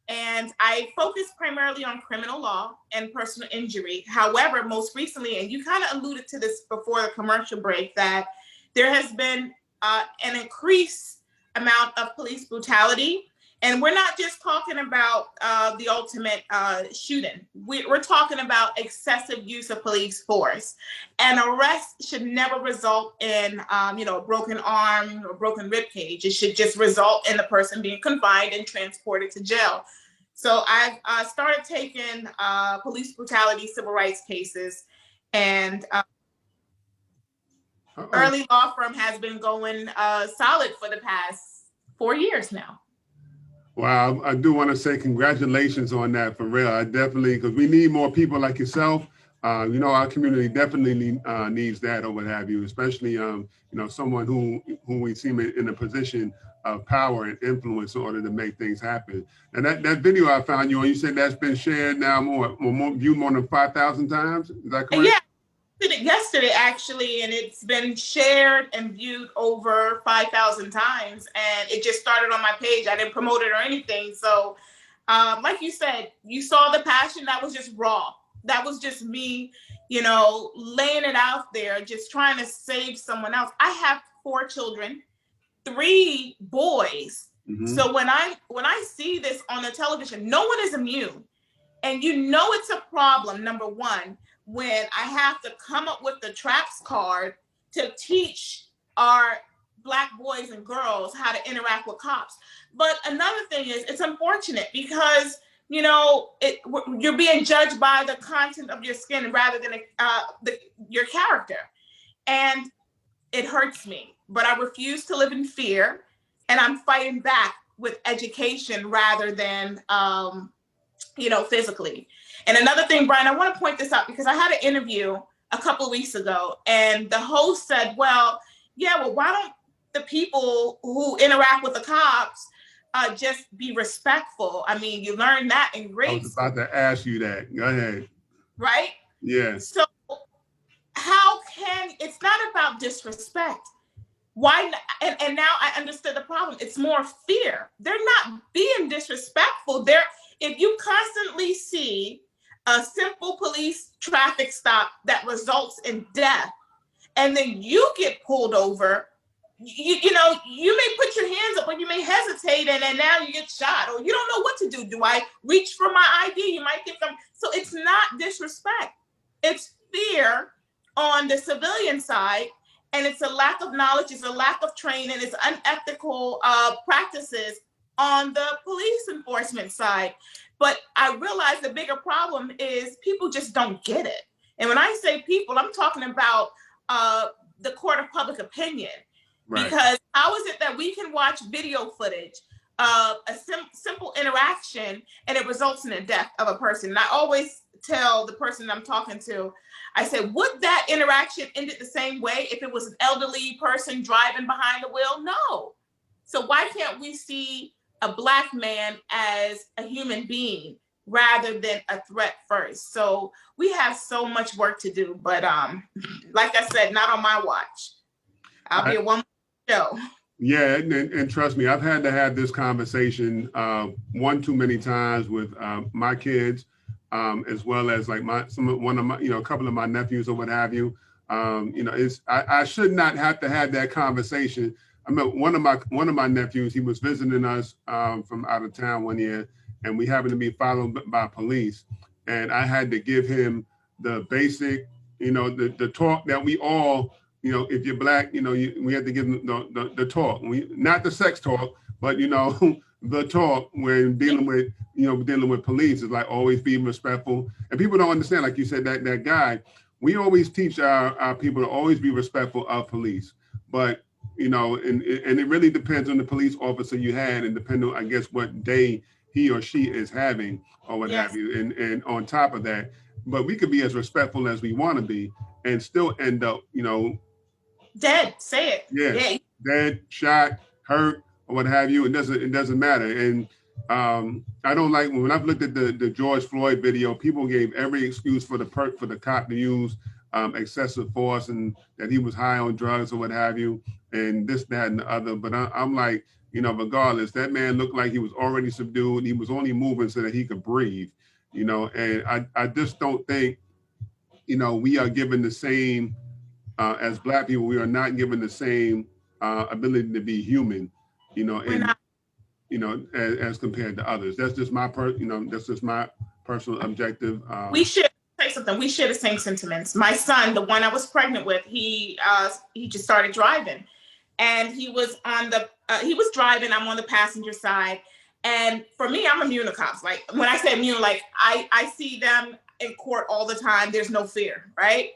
and I focus primarily on criminal law and personal injury. However, most recently, and you kind of alluded to this before the commercial break, that there has been an increased amount of police brutality. And we're not just talking about the ultimate shooting. We're talking about excessive use of police force. And arrest should never result in, a broken arm or broken rib cage. It should just result in the person being confined and transported to jail. So I've started taking police brutality, civil rights cases, and Early Law Firm has been going solid for the past 4 years now. Wow, I do want to say congratulations on that, for real. I definitely, because we need more people like yourself. Our community definitely needs that or what have you, especially, someone who we seem in a position of power and influence in order to make things happen. And that video I found you on, you said that's been shared now viewed more than 5,000 times. Is that correct? Yeah. Did it yesterday actually, and it's been shared and viewed over 5,000 times, and it just started on my page. I didn't promote it or anything. So like you said, you saw the passion that was just raw. that was just me, you know, laying it out there, just trying to save someone else. I have 4 children, 3 boys. Mhm. So when I see this on the television, no one is immune. And you know it's a problem, number one, when I have to come up with the T.R.A.P.S card to teach our Black boys and girls how to interact with cops. But another thing is, it's unfortunate because, you know, you're being judged by the content of your skin rather than your character. And it hurts me, but I refuse to live in fear, and I'm fighting back with education rather than, you know, physically. And another thing, Brian, I want to point this out because I had an interview a couple of weeks ago, and the host said, well, yeah, well, why don't the people who interact with the cops just be respectful? I mean, you learn that in grade I was about to ask you that. Go ahead. right? Yeah. So how can, it's not about disrespect. Why not? And now I understood the problem. It's more fear. They're not being disrespectful. If you constantly see a simple police traffic stop that results in death, and then you get pulled over, you know, you may put your hands up or you may hesitate, and then now you get shot, or you don't know what to do. Do I reach for my ID? You might get them. So it's not disrespect. It's fear on the civilian side. And it's a lack of knowledge, it's a lack of training, it's unethical practices on the police enforcement side. But I realize the bigger problem is people just don't get it. And when I say people, I'm talking about the court of public opinion. Right. Because how is it that we can watch video footage of a simple interaction and it results in the death of a person? And I always tell the person I'm talking to, I said, would that interaction ended the same way if it was an elderly person driving behind the wheel? No. So why can't we see a Black man as a human being rather than a threat first? So we have so much work to do, but like I said, not on my watch. I'll be a one show. Yeah, and trust me, I've had to have this conversation one too many times with my kids, as well as like one of my, you know, a couple of my nephews or what have you. You know, I should not have to have that conversation. I mean, one of my nephews, he was visiting us from out of town one year, and we happened to be followed by police, and I had to give him the basic, you know, the talk that we all, you know, if you're Black, you know, we have to give them the talk. Not the sex talk, but, you know, the talk when dealing with, you know, dealing with police is like always be respectful. And people don't understand, like you said, that guy, we always teach our people to always be respectful of police. But, you know, and it really depends on the police officer you had, and depending on, I guess, what day he or she is having or what have you. And on top of that, but we could be as respectful as we want to be and still end up, you know, dead. Say it. Yeah. Dead, shot, hurt, or what have you. It doesn't matter. And I don't like when I've looked at the George Floyd video, people gave every excuse for the cop to use excessive force and that he was high on drugs or what have you, and this, that, and the other. But I'm like, you know, regardless, that man looked like he was already subdued. He was only moving so that he could breathe, you know. And I just don't think, you know, we are given the same. As Black people, we are not given the same ability to be human, you know, as compared to others. That's just my personal objective. We should say something. We share the same sentiments. My son, the one I was pregnant with, he just started driving, and he was driving. I'm on the passenger side, and for me, I'm immune to cops. Like when I say immune, like I see them in court all the time. There's no fear, right?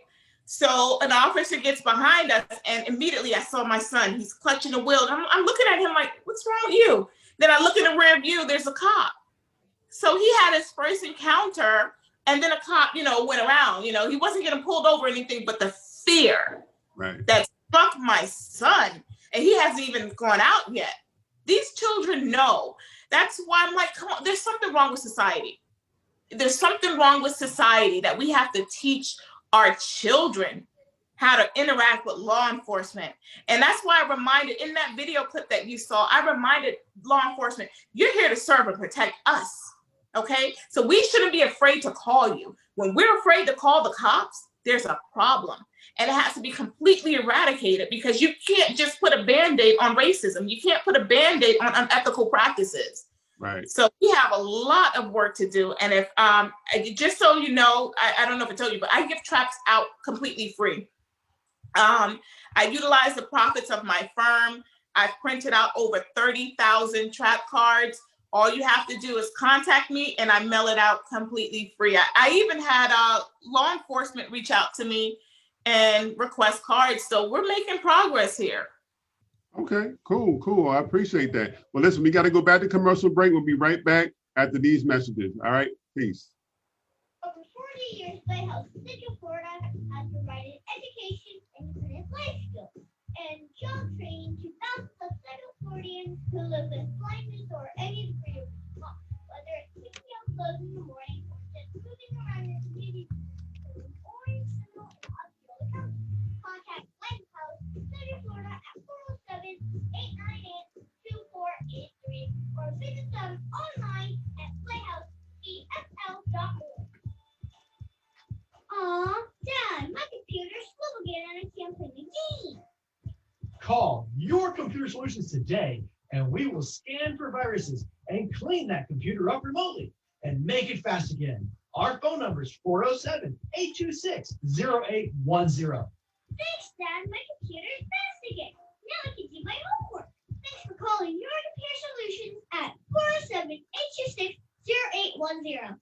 So an officer gets behind us, and immediately I saw my son. He's clutching the wheel. And I'm looking at him like, what's wrong with you? Then I look in the rear view, there's a cop. So he had his first encounter, and then a cop, you know, went around. You know, he wasn't getting pulled over or anything, but the fear that struck my son, and he hasn't even gone out yet. These children know. That's why I'm like, come on, there's something wrong with society. There's something wrong with society that we have to teach our children how to interact with law enforcement. And that's why I reminded in that video clip that you saw, I reminded law enforcement, you're here to serve and protect us. Okay, so we shouldn't be afraid to call you. When we're afraid to call the cops, there's a problem. And it has to be completely eradicated, because you can't just put a Band-Aid on racism. You can't put a Band-Aid on unethical practices. Right. So we have a lot of work to do. And if just so you know, I don't know if I told you, but I give T.R.A.P.S out completely free. I utilize the profits of my firm. I've printed out over 30,000 T.R.A.P cards. All you have to do is contact me and I mail it out completely free. I even had law enforcement reach out to me and request cards. So we're making progress here. Okay, cool. I appreciate that. Well, listen, we got to go back to commercial break. We'll be right back after these messages. All right, peace. Over 40 years, Lighthouse Central Florida has provided education, independent life skills, and job training to thousands of Central Floridians who live with blindness or any degree of loss, whether it's picking up clothes in the morning or just moving around your community in Orange, Seminole, and Osceola County. Contact Lighthouse Central Florida at 407-898-2483 or visit them online at lighthousefl.org. Aw, Dad, my computer's slow again and I can't play the game. Call Your Computer Solutions today, and we will scan for viruses and clean that computer up remotely and make it fast again. Our phone number is 407-826-0810. Thanks, Dad. My computer's fast again. Now I can do my homework. Thanks for calling Your Computer Solutions at 407-826-0810.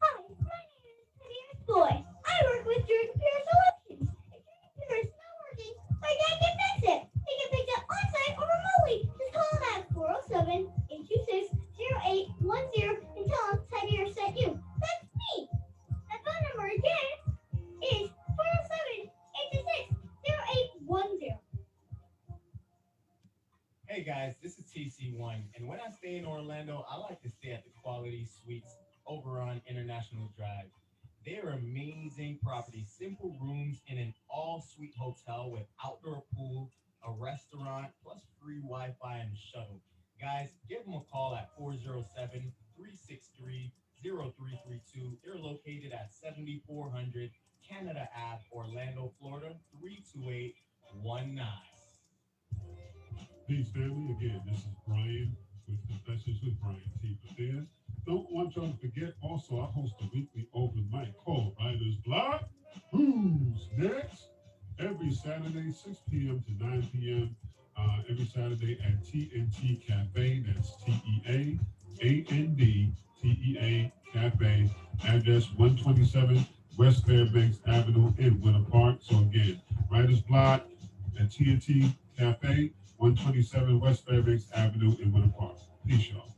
Hi, my name is Bethea Boy. I work with Your Computer Solutions. If your computer is not working, my dad can fix it. He can fix it on-site or remotely. Just call him at 407-826-0810 and tell him Tidier sent you. That's me. The phone number again is 407-826-0810. Hey guys, this is TC1, and when I stay in Orlando, I like to stay at the Quality Suites over on International Drive. They are amazing properties, simple rooms in an all-suite hotel with outdoor pool, a restaurant, plus free Wi-Fi and a shuttle. Guys, give them a call at 407-363-0332. They're located at 7400 Canada Ave, Orlando, Florida, 32819. Peace, family. Again, this is Brian with Confessions with Brian T. Bethea. Don't want y'all to forget, also, I host a weekly open mic called Writer's Block. Who's next? Every Saturday, 6 p.m. to 9 p.m. Every Saturday at TNT Cafe. That's TEAND Cafe. Address 127 West Fairbanks Avenue in Winter Park. So again, Writer's Block at TNT Cafe, 127 West Fairbanks Avenue in Winter Park. Peace, y'all.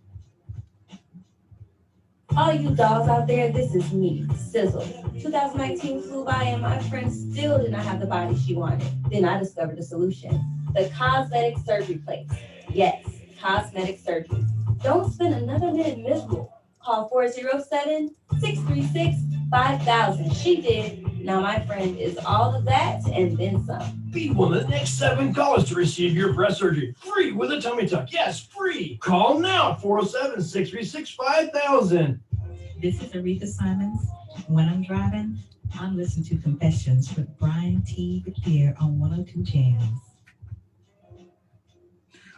All you dolls out there, this is me, Sizzle. 2019 flew by and my friend still did not have the body she wanted. Then I discovered a solution. The cosmetic surgery place. Yes, cosmetic surgery. Don't spend another minute miserable. Call 407-636-5000. She did. Now my friend is all of that and then some. Be one of the next 7 callers to receive your breast surgery free with a tummy tuck. Yes, free. Call now, 407-636-5000. This is Aretha Simons. When I'm driving, I'm listening to Confessions with Brian T. Bethea on 102 Jams.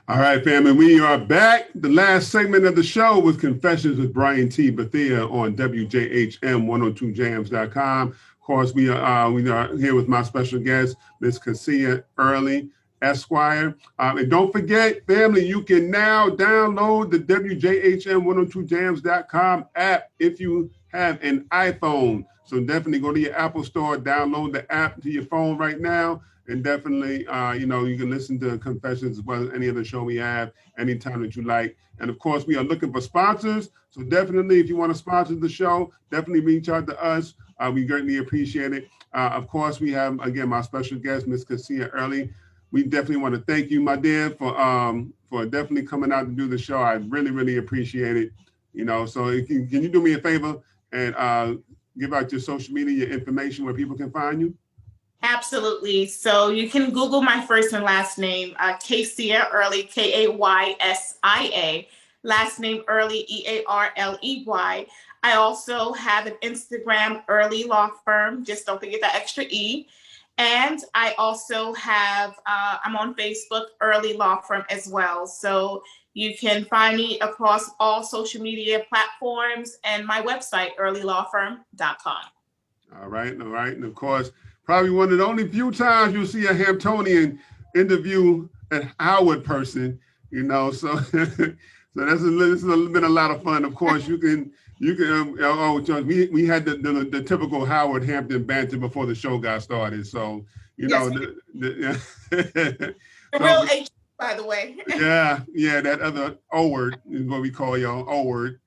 All right, family, we are back. The last segment of the show was Confessions with Brian T. Bethea on WJHM102jams.com. Of course, we are here with my special guest, Miss Kaysia Earley, Esquire. And don't forget, family, you can now download the WJHM102jams.com app if you have an iPhone. So definitely go to your Apple Store, download the app to your phone right now. And definitely, you can listen to Confessions as well as any other show we have anytime that you like. And of course, we are looking for sponsors. So definitely, if you want to sponsor the show, definitely reach out to us. We greatly appreciate it. Of course, we have, again, my special guest, Miss Kaysia Earley. We definitely want to thank you, my dear, for definitely coming out to do the show. I really, really appreciate it. So can you do me a favor and give out your social media, your information where people can find you? Absolutely. So you can Google my first and last name, Kaysia Earley, Kaysia. Last name Earley, Earley. I also have an Instagram, Early Law Firm. Just don't forget that extra E. And I also have, I'm on Facebook, Early Law Firm as well. So you can find me across all social media platforms and my website, earlylawfirm.com. All right. And of course, probably one of the only few times you'll see a Hamptonian interview a Howard person, so so this has been a lot of fun. Of course, you can John, we had the typical Howard Hampton banter before the show got started. So, Yes, the real H, by the way. yeah, that other O word is what we call y'all, O word.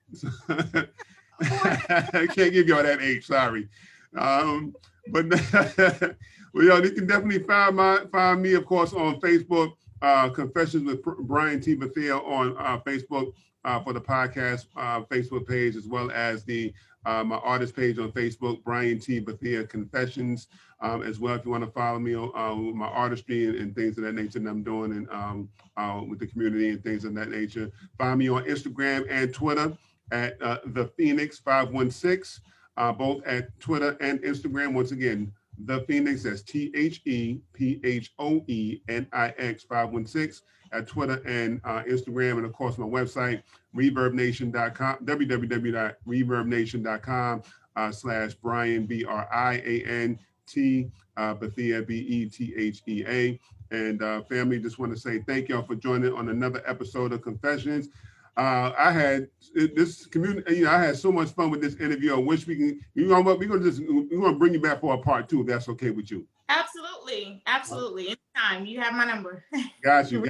I can't give y'all that H, sorry. But well, you can definitely find me, of course, on Facebook, Confessions with Brian T. Bethea on Facebook for the podcast Facebook page, as well as the my artist page on Facebook, Brian T. Bethea Confessions, as well. If you want to follow me on with my artistry and things of that nature that I'm doing, and with the community and things of that nature, find me on Instagram and Twitter at the Phoenix 516. Both at Twitter and Instagram. Once again, The Phoenix, that's ThePhoenix 516 at Twitter and Instagram. And of course, my website, ReverbNation.com, www.reverbnation.com /Brian, BRIAN Bethea, BETHEA. And family, just want to say thank y'all for joining on another episode of Confessions. I had this community, I had so much fun with this interview. I wish we can, we're gonna bring you back for a part 2, if that's okay with you. Absolutely. Anytime. You have my number. Got you.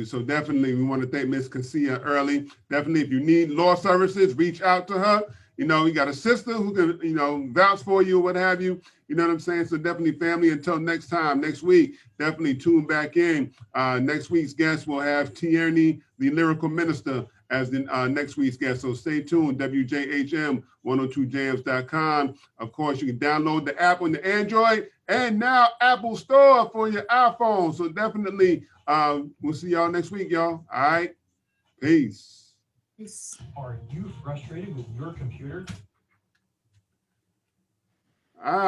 So definitely we want to thank Miss Kaysia Earley. Definitely, if you need law services, reach out to her. You got a sister who can, vouch for you or what have you. You know what I'm saying? So definitely, family, until next time, next week, definitely tune back in. Next week's guest will have T.R.A.P.S, the lyrical minister, as the next week's guest. So stay tuned, WJHM 102jams.com. Of course, you can download the app on the Android and now Apple Store for your iPhone. So definitely, we'll see y'all next week, y'all. All right. Peace. Are you frustrated with your computer?